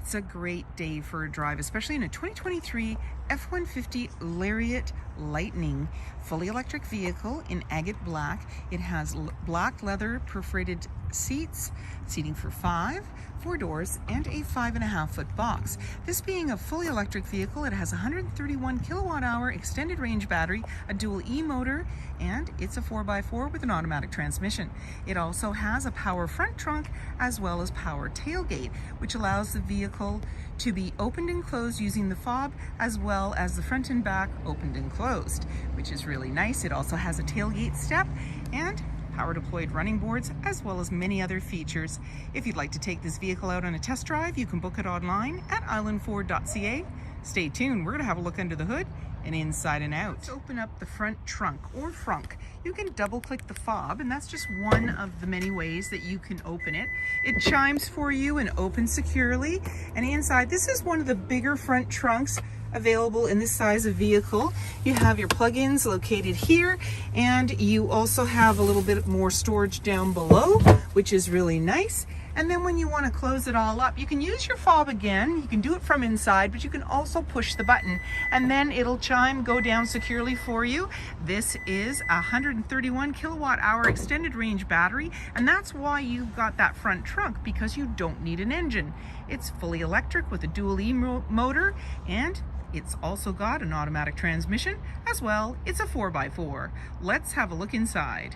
It's a great day for a drive, especially in a 2023 F-150 Lariat Lightning fully electric vehicle in agate black. It has black leather perforated seats, seating for 5, 4 doors, and a 5.5-foot box. This being a fully electric vehicle, it has a 131 kilowatt-hour extended range battery, a dual E motor, and it's a 4x4 with an automatic transmission. It also has a power front trunk as well as power tailgate, which allows the vehicle to be opened and closed using the fob, as well as the front and back opened and closed, which is really nice. It also has a tailgate step and power deployed running boards, as well as many other features. If you'd like to take this vehicle out on a test drive, you can book it online at islandford.ca. Stay tuned, we're going to have a look under the hood and inside and out. Let's open up the front trunk or frunk. You can double click the fob, and that's just one of the many ways that you can open it. It chimes for you and opens securely. And inside, this is one of the bigger front trunks available in this size of vehicle. You have your plug-ins located here, and you also have a little bit more storage down below, which is really nice. And then when you want to close it all up, you can use your fob again. You can do it from inside, but you can also push the button and then it'll chime, go down securely for you. This is a 131 kilowatt-hour extended range battery, and that's why you've got that front trunk, because you don't need an engine. It's fully electric with a dual E motor, and it's also got an automatic transmission as well. It's a 4x4. Let's have a look inside.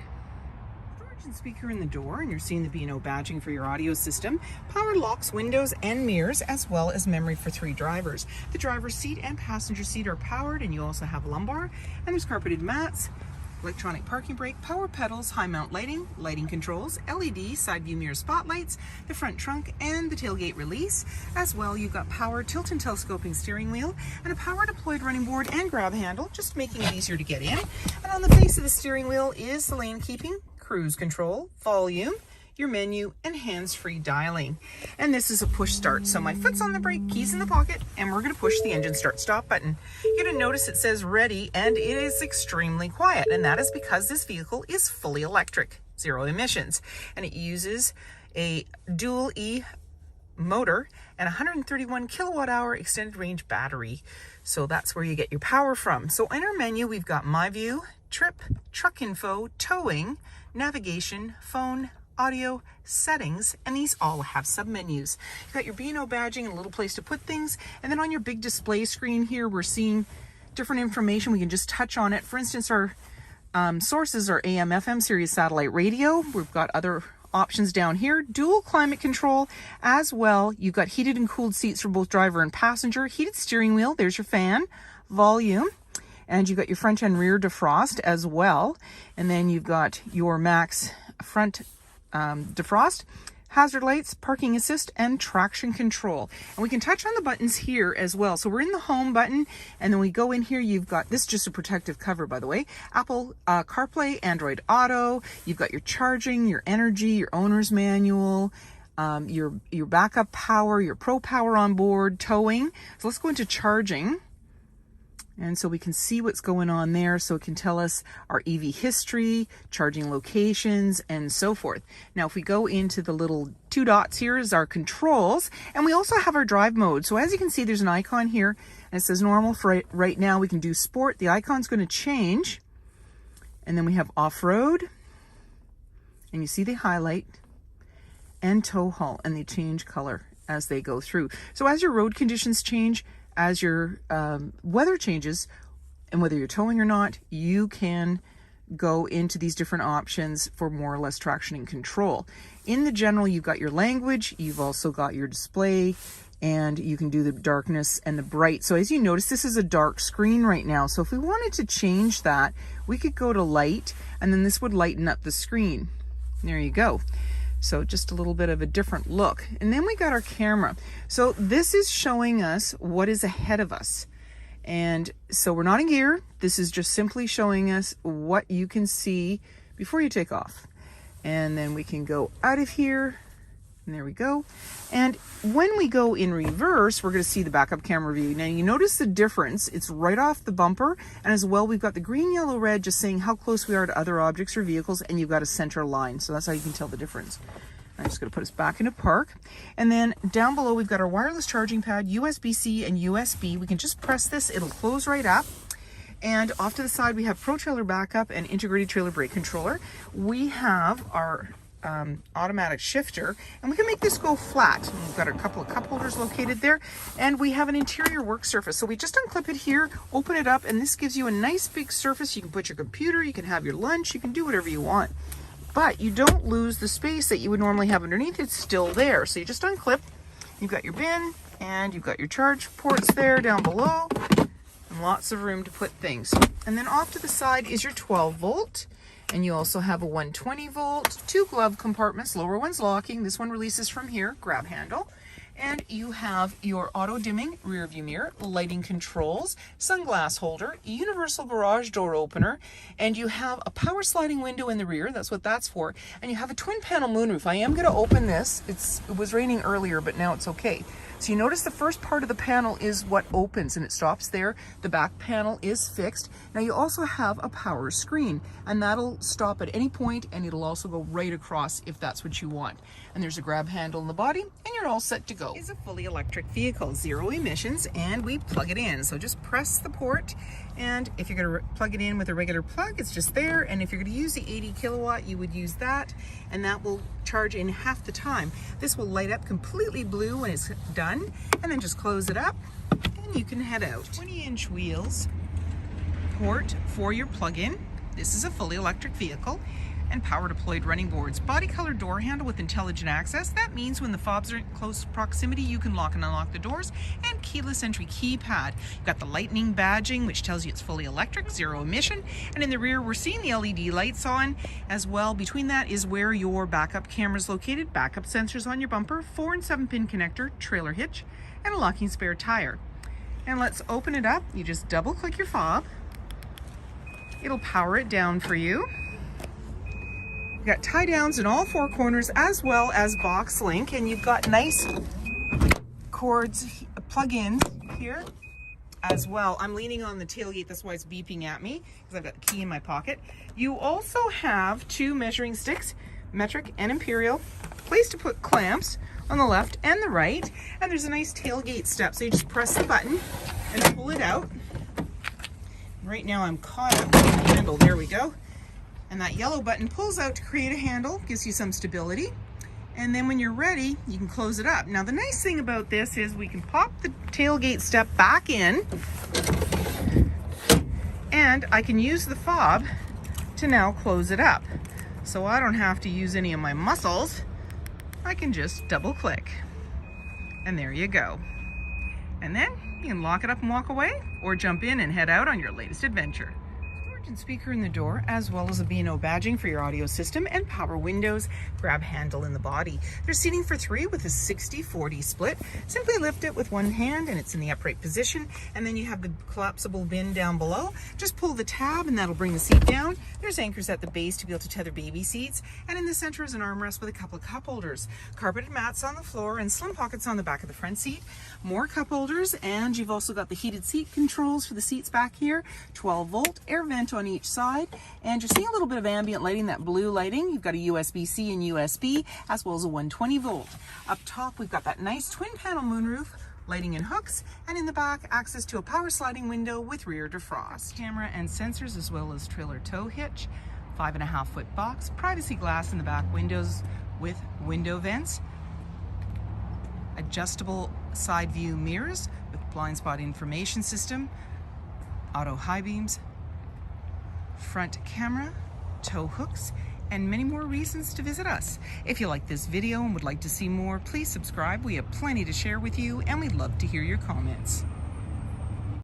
And speaker in the door, and you're seeing the B&O badging for your audio system, power locks, windows and mirrors, as well as memory for 3 drivers. The driver's seat and passenger seat are powered, and you also have lumbar, and there's carpeted mats, electronic parking brake, power pedals, high mount lighting, lighting controls, LED side view mirror spotlights, the front trunk and the tailgate release. As well, you've got power tilt and telescoping steering wheel and a power deployed running board and grab handle, just making it easier to get in. And on the face of the steering wheel is the lane keeping, cruise control, volume, your menu, and hands-free dialing. And this is a push start, so my foot's on the brake, keys in the pocket, and we're going to push the engine start stop button. You're going to notice it says ready, and it is extremely quiet, and that is because this vehicle is fully electric, 0 emissions, and it uses a dual E motor and 131 kilowatt-hour extended range battery. So that's where you get your power from. So in our menu, we've got My View, Trip, Truck Info, Towing, Navigation, Phone, Audio, Settings, and these all have sub-menus. You've got your B&O badging and a little place to put things, and then on your big display screen here, we're seeing different information. We can just touch on it. For instance, our sources are AM, FM, Sirius satellite radio. We've got other options down here, dual climate control as well. You've got heated and cooled seats for both driver and passenger, heated steering wheel, there's your fan, volume, and you've got your front and rear defrost as well. And then you've got your max front defrost, hazard lights, parking assist, and traction control. And we can touch on the buttons here as well. So we're in the home button, and then we go in here, you've got this, just a protective cover, by the way, Apple CarPlay, Android Auto, you've got your charging, your energy, your owner's manual, your backup power, your pro power on board, towing. So let's go into charging. And so we can see what's going on there. So it can tell us our EV history, charging locations, and so forth. Now, if we go into the little 2 dots here is our controls, and we also have our drive mode. So as you can see, there's an icon here, and it says normal for right now. We can do sport. The icon's going to change. And then we have off-road, and you see they highlight, and tow haul, and they change color as they go through. So as your road conditions change, as your weather changes, and whether you're towing or not, you can go into these different options for more or less traction and control. In the general, you've got your language, you've also got your display, and you can do the darkness and the bright. So as you notice, this is a dark screen right now. So if we wanted to change that, we could go to light, and then this would lighten up the screen. There you go. So just a little bit of a different look. And then we got our camera. So this is showing us what is ahead of us. And so we're not in gear. This is just simply showing us what you can see before you take off. And then we can go out of here. And there we go. And when we go in reverse, we're going to see the backup camera view. Now you notice the difference. It's right off the bumper. And as well, we've got the green, yellow, red, just saying how close we are to other objects or vehicles. And you've got a center line. So that's how you can tell the difference. I'm just going to put us back into park. And then down below, we've got our wireless charging pad, USB-C and USB. We can just press this, it'll close right up. And off to the side, we have Pro Trailer Backup and Integrated Trailer Brake Controller. We have our automatic shifter, and we can make this go flat. We've got a couple of cup holders located there, and we have an interior work surface. So we just unclip it here, open it up, and this gives you a nice big surface. You can put your computer, you can have your lunch, you can do whatever you want. But you don't lose the space that you would normally have underneath. It's still there. So you just unclip, you've got your bin, and you've got your charge ports there down below, and lots of room to put things. And then off to the side is your 12 volt. And you also have a 120 volt, 2 glove compartments, lower one's locking, this one releases from here, grab handle. And you have your auto dimming rear view mirror, lighting controls, sunglass holder, universal garage door opener, and you have a power sliding window in the rear, that's what that's for. And you have a twin panel moonroof. I am gonna open this, it was raining earlier, but now it's okay. So you notice the first part of the panel is what opens and it stops there. The back panel is fixed. Now you also have a power screen, and that'll stop at any point, and it'll also go right across if that's what you want. And there's a grab handle in the body, and you're all set to go. It's a fully electric vehicle, 0 emissions, and we plug it in. So just press the port, and if you're gonna plug it in with a regular plug, it's just there. And if you're gonna use the 80 kilowatt, you would use that, and that will charge in half the time. This will light up completely blue when it's done, and then just close it up, and you can head out. 20-inch wheels, port for your plug-in. This is a fully electric vehicle, and power deployed running boards. Body color door handle with intelligent access. That means when the fobs are in close proximity, you can lock and unlock the doors, and keyless entry keypad. You've got the lightning badging, which tells you it's fully electric, 0 emission. And in the rear, we're seeing the LED lights on as well. Between that is where your backup camera is located, backup sensors on your bumper, 4 and 7 pin connector, trailer hitch, and a locking spare tire. And let's open it up. You just double click your fob. It'll power it down for you. You've got tie downs in all 4 corners as well as box link, and you've got nice cords, plug-ins here as well. I'm leaning on the tailgate, that's why it's beeping at me, because I've got the key in my pocket. You also have 2 measuring sticks, metric and imperial, place to put clamps on the left and the right, and there's a nice tailgate step. So you just press the button and pull it out. Right now I'm caught up with the handle, there we go. And that yellow button pulls out to create a handle, gives you some stability. And then when you're ready, you can close it up. Now the nice thing about this is we can pop the tailgate step back in, and I can use the fob to now close it up. So I don't have to use any of my muscles. I can just double click. And there you go. And then you can lock it up and walk away, or jump in and head out on your latest adventure. And speaker in the door, as well as a B&O badging for your audio system, and power windows, grab handle in the body. There's seating for 3 with a 60-40 split. Simply lift it with one hand and it's in the upright position, and then you have the collapsible bin down below. Just pull the tab and that'll bring the seat down. There's anchors at the base to be able to tether baby seats, and in the center is an armrest with a couple of cup holders. Carpeted mats on the floor and slim pockets on the back of the front seat. More cup holders, and you've also got the heated seat controls for the seats back here. 12 volt air vent on each side, and you're seeing a little bit of ambient lighting, that blue lighting. You've got a USB-C and USB, as well as a 120 volt. Up top, we've got that nice twin panel moonroof, lighting and hooks, and in the back, access to a power sliding window with rear defrost. Camera and sensors, as well as trailer tow hitch, 5.5 foot box, privacy glass in the back windows with window vents, adjustable side view mirrors with blind spot information system, auto high beams, front camera, tow hooks, and many more reasons to visit us. If you like this video and would like to see more, please subscribe. We have plenty to share with you, and we'd love to hear your comments.